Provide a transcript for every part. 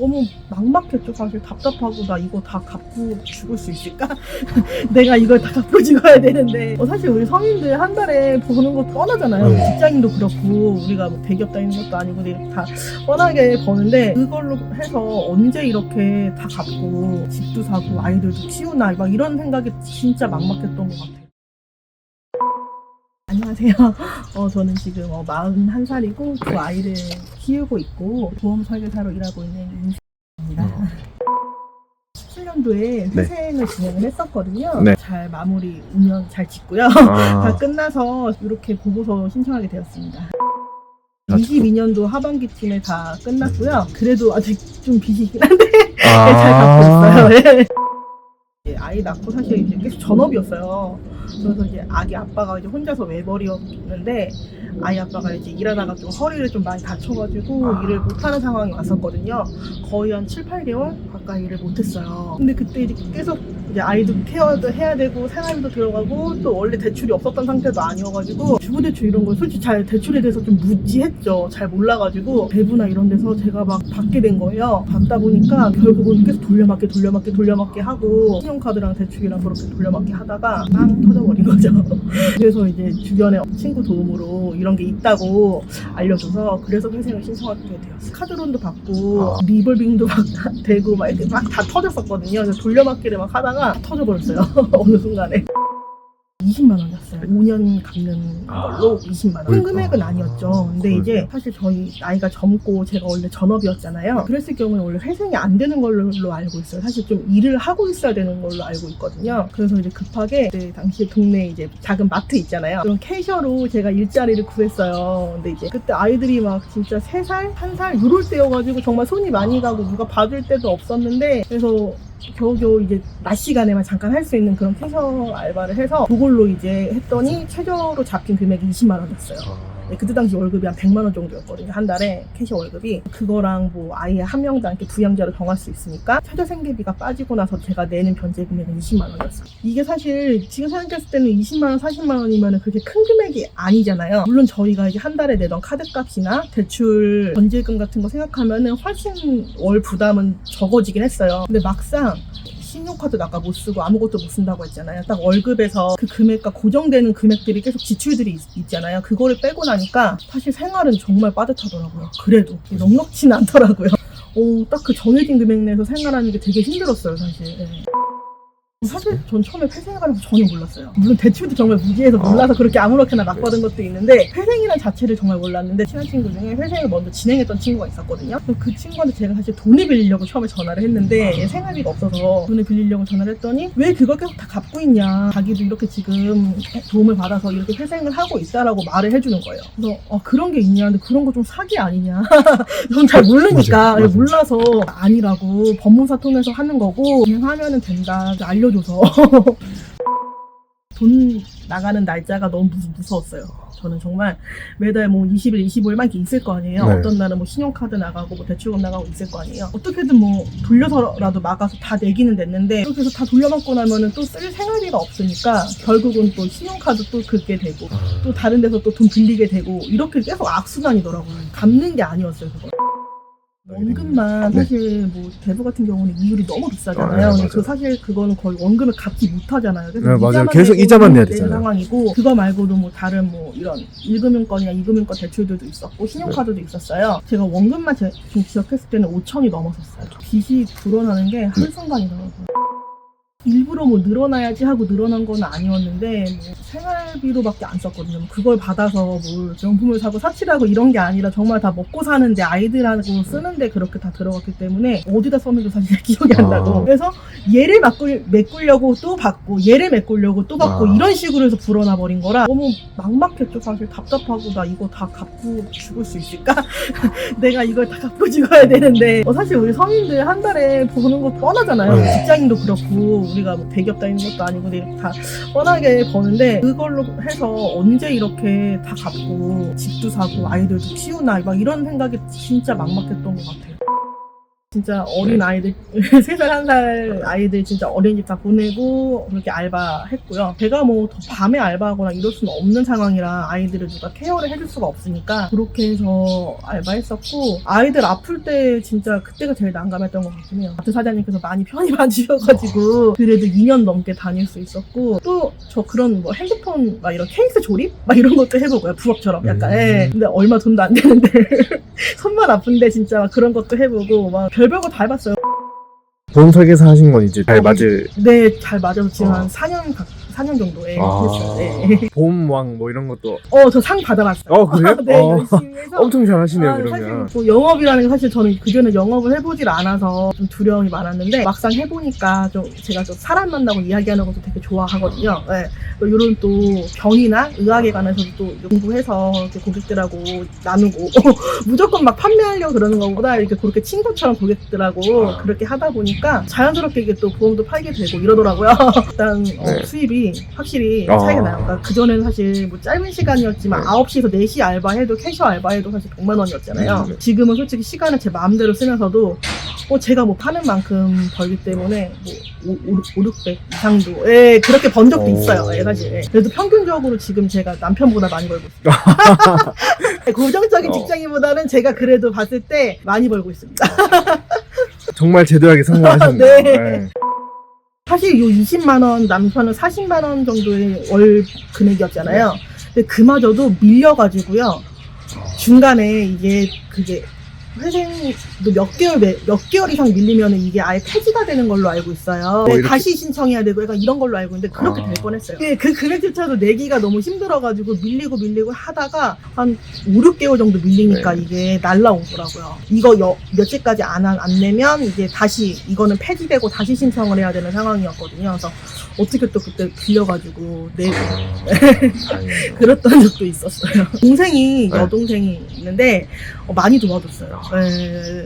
너무 막막했죠. 사실 답답하고 나 이거 다 갚고 죽을 수 있을까? 내가 이걸 다 갚고 죽어야 되는데 사실 우리 성인들 한 달에 버는 거 뻔하잖아요. 직장인도 그렇고 우리가 뭐 대기업 다니는 것도 아니고 이렇게 다 뻔하게 버는데 그걸로 해서 언제 이렇게 다 갚고 집도 사고 아이들도 키우나 막 이런 생각이 진짜 막막했던 것 같아요. 안녕하세요. 저는 지금 41살이고 두 아이를 키우고 있고 보험 설계사로 일하고 있는 인수입니다. 17년도에 회생을 진행을 했었거든요. 네. 잘 마무리 운영 잘 짓고요. 다 끝나서 이렇게 보고서 신청하게 되었습니다. 22년도 하반기쯤에 다 끝났고요. 그래도 아직 좀 빚이긴 한데 잘 갖고 있어요. 네. 아이 낳고 사실 이제 계속 전업이었어요. 그래서 이제 아기 아빠가 이제 혼자서 외벌이였는데 아이 아빠가 이제 일하다가 좀 허리를 좀 많이 다쳐가지고 일을 못하는 상황이 왔었거든요. 거의 한 7, 8개월 가까이 일을 못했어요. 근데 그때 이제 계속 이제 아이도 케어도 해야 되고 생활비도 들어가고 또 원래 대출이 없었던 상태도 아니어가지고 주부대출 이런 거 솔직히 잘 대출에 대해서 좀 무지했죠. 잘 몰라가지고 배부나 이런 데서 제가 막 받게 된 거예요. 받다 보니까 결국은 계속 돌려막기 하고 신용카드랑 대출이랑 그렇게 돌려막기 하다가 빵 터져버린 거죠. 그래서 이제 주변에 친구 도움으로 이런 게 있다고 알려줘서 그래서 회생을 신청하게 되었어요. 카드론도 받고 리볼빙도 막 되고 막 이렇게 막 다 터졌었거든요. 그래서 돌려막기를 막 하다가 터져버렸어요. 어느 순간에. 20만 원이었어요. 5년 갚는 걸로 20만 원. 큰 금액은 아니었죠. 근데 이제 사실 저희 나이가 젊고 제가 원래 전업이었잖아요. 그랬을 경우에 원래 회생이 안 되는 걸로 알고 있어요. 사실 좀 일을 하고 있어야 되는 걸로 알고 있거든요. 그래서 이제 급하게 그때 당시에 동네에 이제 작은 마트 있잖아요. 그런 캐셔로 제가 일자리를 구했어요. 근데 이제 그때 아이들이 막 진짜 3살, 1살 이럴 때여가지고 정말 손이 많이 가고 누가 봐줄 때도 없었는데 그래서 겨우겨우 이제 낮 시간에만 잠깐 할 수 있는 그런 캐셔 알바를 해서 그걸로 이제 했더니 최저로 잡힌 금액이 20만 원이었어요. 네, 그때 당시 월급이 한 100만 원 정도였거든요. 한 달에 캐셔 월급이. 그거랑 뭐 아예 한 명당 이렇게 부양자로 정할 수 있으니까 최저 생계비가 빠지고 나서 제가 내는 변제 금액은 20만 원이었어요. 이게 사실 지금 생각했을 때는 20만 원, 40만 원이면 그렇게 큰 금액이 아니잖아요. 물론 저희가 이제 한 달에 내던 카드값이나 대출 변제금 같은 거 생각하면은 훨씬 월 부담은 적어지긴 했어요. 근데 막상 신용카드도 아까 못 쓰고 아무것도 못 쓴다고 했잖아요. 딱 월급에서 그 금액과 고정되는 금액들이 계속 지출들이 있잖아요. 그거를 빼고 나니까 사실 생활은 정말 빠듯하더라고요. 그래도 넉넉지는 않더라고요. 딱 그 정해진 금액 내에서 생활하는 게 되게 힘들었어요, 사실. 네. 사실 전 처음에 회생에 관해서 전혀 몰랐어요. 물론 대출도 정말 무지해서 몰라서 그렇게 아무렇게나 막 받은 것도 있는데 회생이라는 자체를 정말 몰랐는데 친한 친구 중에 회생을 먼저 진행했던 친구가 있었거든요. 그 친구한테 제가 사실 돈을 빌리려고 처음에 전화를 했는데 생활비가 없어서 돈을 빌리려고 전화를 했더니 왜 그걸 계속 다 갚고 있냐, 자기도 이렇게 지금 도움을 받아서 이렇게 회생을 하고 있다라고 말을 해주는 거예요. 그래서 그런 게 있냐, 근데 그런 거 좀 사기 아니냐. 전 잘 모르니까 맞아. 몰라서 아니라고 법무사 통해서 하는 거고 그냥 하면은 된다 알려줘서 돈 나가는 날짜가 너무 무서웠어요. 저는 정말 매달 뭐 20일, 25일만 이렇게 있을 거 아니에요. 네. 어떤 날은 뭐 신용카드 나가고 뭐 대출금 나가고 있을 거 아니에요. 어떻게든 뭐 돌려서라도 막아서 다 내기는 냈는데 그렇게 해서 다 돌려받고 나면은 또 쓸 생활비가 없으니까 결국은 또 신용카드 또 긁게 되고 또 다른 데서 또 돈 빌리게 되고 이렇게 계속 악순환이더라고요. 갚는 게 아니었어요, 그거. 원금만 사실 뭐 대부 같은 경우는 이율이 너무 비싸잖아요. 근데 그 사실 그거는 거의 원금을 갚지 못하잖아요. 그래서 맞아요. 계속 이자만 내야 되잖아요. 상황이고 그거 말고도 뭐 다른 뭐 이런 1금융권이나 2금융권 대출들도 있었고 신용카드도 있었어요. 제가 원금만 지금 기억했을 때는 5천이 넘었었어요. 빚이 불어나는 게 한순간이더라고요. 일부러 뭐 늘어나야지 하고 늘어난 건 아니었는데 뭐 생활비로밖에 안 썼거든요. 그걸 받아서 뭘 명품을 사고 사치라고 이런 게 아니라 정말 다 먹고 사는데 아이들하고 쓰는데 그렇게 다 들어갔기 때문에 어디다 썼는지 사실 기억이 안 나고 그래서 얘를 메꾸려고 또 받고 얘를 메꾸려고 또 받고 이런 식으로 해서 불어나 버린 거라 너무 막막했죠. 사실 답답하고 나 이거 다 갚고 죽을 수 있을까? 내가 이걸 다 갚고 죽어야 되는데 사실 우리 성인들 한 달에 버는 거 뻔하잖아요. 직장인도 그렇고 우리가 뭐 대기업 다니는 것도 아니고 이렇게 다 뻔하게 버는데 그걸로 해서 언제 이렇게 다 갚고 집도 사고 아이들도 키우나 막 이런 생각이 진짜 막막했던 것 같아요. 진짜 어린 아이들 3살 1살 아이들 진짜 어린이집 다 보내고 그렇게 알바했고요. 제가 뭐 더 밤에 알바하거나 이럴 수는 없는 상황이라 아이들을 누가 케어를 해줄 수가 없으니까 그렇게 해서 알바했었고, 아이들 아플 때 진짜 그때가 제일 난감했던 것 같긴 해요. 마트 사장님께서 많이 편히 봐주셔가지고 그래도 2년 넘게 다닐 수 있었고, 또 저 그런 뭐 핸드폰 막 이런 케이스 조립 막 이런 것도 해보고요. 부업처럼 약간. 예. 근데 얼마 돈도 안 되는데 손만 아픈데 진짜 막 그런 것도 해보고 막 별별 거 다 해봤어요. 보험 설계사 하신 건 이제 잘 맞을. 네, 잘 맞아서 지금 한 4년 정도에 했어요. 네. 보험왕 뭐 이런 것도. 저 상 받아봤어요. 그래요? 네, 열심히 해서. 엄청 잘하시네요. 사실 그러면. 뭐 영업이라는 게 사실 저는 그전에 영업을 해보질 않아서 좀 두려움이 많았는데 막상 해보니까 좀 제가 좀 사람 만나고 이야기하는 것도 되게 좋아하거든요. 네. 이런 또 병이나 의학에 관해서도 또 연구해서 이렇게 고객들하고 나누고 무조건 막 판매하려고 그러는 것보다 이렇게 그렇게 친구처럼 고객들하고 그렇게 하다 보니까 자연스럽게 이게 또 보험도 팔게 되고 이러더라고요. 일단 수입이 확실히 차이가 나요. 그러니까 그전에는 사실 뭐 짧은 시간이었지만 9시에서 4시 알바해도 캐셔 알바해도 사실 100만 원이었잖아요. 지금은 솔직히 시간을 제 마음대로 쓰면서도 제가 뭐 파는 만큼 벌기 때문에 뭐 500 이상도 그렇게 번 적도 있어요. 사실. 그래도 평균적으로 지금 제가 남편보다 많이 벌고 있어요. 고정적인 직장인보다는 제가 그래도 봤을 때 많이 벌고 있습니다. 정말 제대하게 성공하셨네요. 네. 네. 사실 요 20만 원, 남편은 40만 원 정도의 월 금액이었잖아요. 근데 그마저도 밀려가지고요. 중간에 이게 그게 회생도 몇 개월 이상 밀리면 이게 아예 폐지가 되는 걸로 알고 있어요. 다시 신청해야 되고 약간 이런 걸로 알고 있는데 그렇게 될 뻔했어요. 그 금액조차도 내기가 너무 힘들어가지고 밀리고 하다가 한 5, 6개월 정도 밀리니까 이게 날라오더라고요. 이거 몇째까지 안 내면 이제 다시 이거는 폐지되고 다시 신청을 해야 되는 상황이었거든요. 그래서 어떻게 또 그때 빌려가지고 내고 그랬던 적도 있었어요. 동생이 여동생이 있는데 많이 도와줬어요.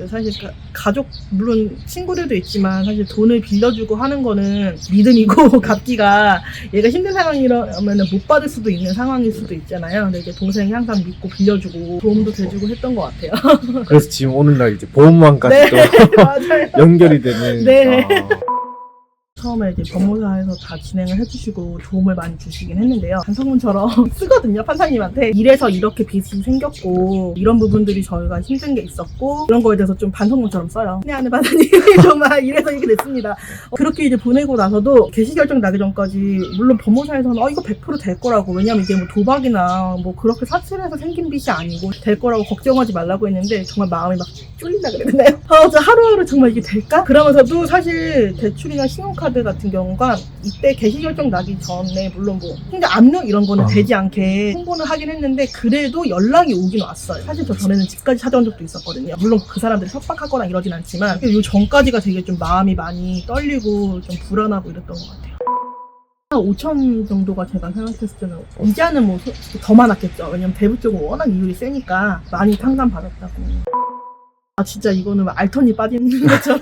사실 가족 물론 친구들도 있지만 사실 돈을 빌려주고 하는 거는 믿음이고 갚기가 얘가 힘든 상황이라면 못 받을 수도 있는 상황일 수도 있잖아요. 근데 이제 동생이 항상 믿고 빌려주고 도움도 돼주고 했던 것 같아요. 그래서 지금 오늘날 이제 보험왕까지 또 맞아요. 연결이 되는. 네. 처음에 이제 법무사에서 다 진행을 해주시고 도움을 많이 주시긴 했는데요. 반성문처럼 쓰거든요, 판사님한테. 이래서 이렇게 빚이 생겼고 이런 부분들이 저희가 힘든 게 있었고 이런 거에 대해서 좀 반성문처럼 써요. 친애하는 판사님이 정말 이래서 이렇게 됐습니다. 그렇게 이제 보내고 나서도 개시 결정 나기 전까지 물론 법무사에서는 이거 100% 될 거라고, 왜냐면 이게 뭐 도박이나 뭐 그렇게 사실해서 생긴 빚이 아니고 될 거라고 걱정하지 말라고 했는데 정말 마음이 막 쫄린다 그래야 되나요? 하루하루 정말 이게 될까? 그러면서도 사실 대출이나 신용카드 같은 경우가 이때 개시 결정 나기 전에 물론 뭐 근데 압력 이런 거는 되지 않게 홍보는 하긴 했는데 그래도 연락이 오긴 왔어요. 사실 저 전에는 집까지 찾아온 적도 있었거든요. 물론 그 사람들이 협박하거나 이러진 않지만 요 전까지가 되게 좀 마음이 많이 떨리고 좀 불안하고 이랬던 것 같아요. 5천 정도가 제가 생각했을 때는 이자는 뭐 더 많았겠죠. 왜냐면 대부 쪽은 워낙 이율이 세니까 많이 상담받았다고. 진짜 이거는 알턴이 빠지는 것처럼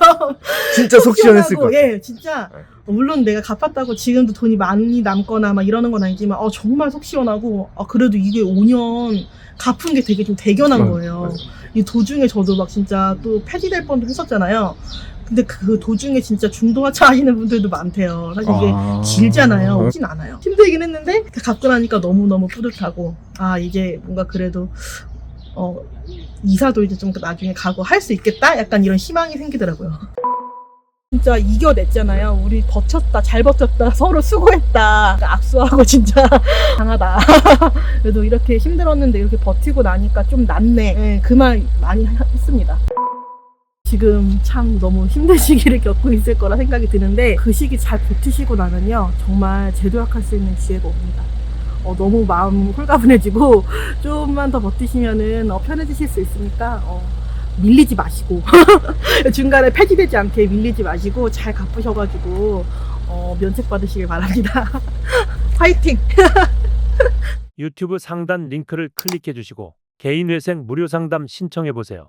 진짜 속 시원했을 것 같아요. 예, 진짜 물론 내가 갚았다고 지금도 돈이 많이 남거나 막 이러는 건 아니지만 정말 속 시원하고 그래도 이게 5년 갚은 게 되게 좀 대견한 거예요. 이 도중에 저도 막 진짜 또 폐지될 뻔도 했었잖아요. 근데 그 도중에 진짜 중도하차 하시는 분들도 많대요. 사실 이게 길잖아요. 오진 않아요. 힘들긴 했는데 갚고 나니까 너무너무 뿌듯하고 이제 뭔가 그래도 이사도 이제 좀 나중에 가고 할 수 있겠다? 약간 이런 희망이 생기더라고요. 진짜 이겨냈잖아요. 우리 버텼다, 잘 버텼다, 서로 수고했다. 악수하고 진짜 강하다. 그래도 이렇게 힘들었는데 이렇게 버티고 나니까 좀 낫네. 그 말 많이 했습니다. 지금 참 너무 힘든 시기를 겪고 있을 거라 생각이 드는데 그 시기 잘 버티시고 나면요 정말 재도약할 수 있는 기회가 옵니다. 너무 마음 홀가분해지고 조금만 더 버티시면은 편해지실 수 있으니까 밀리지 마시고 중간에 폐지되지 않게 밀리지 마시고 잘 갚으셔가지고 면책 받으시길 바랍니다. 화이팅! 유튜브 상단 링크를 클릭해 주시고 개인 회생 무료 상담 신청해 보세요.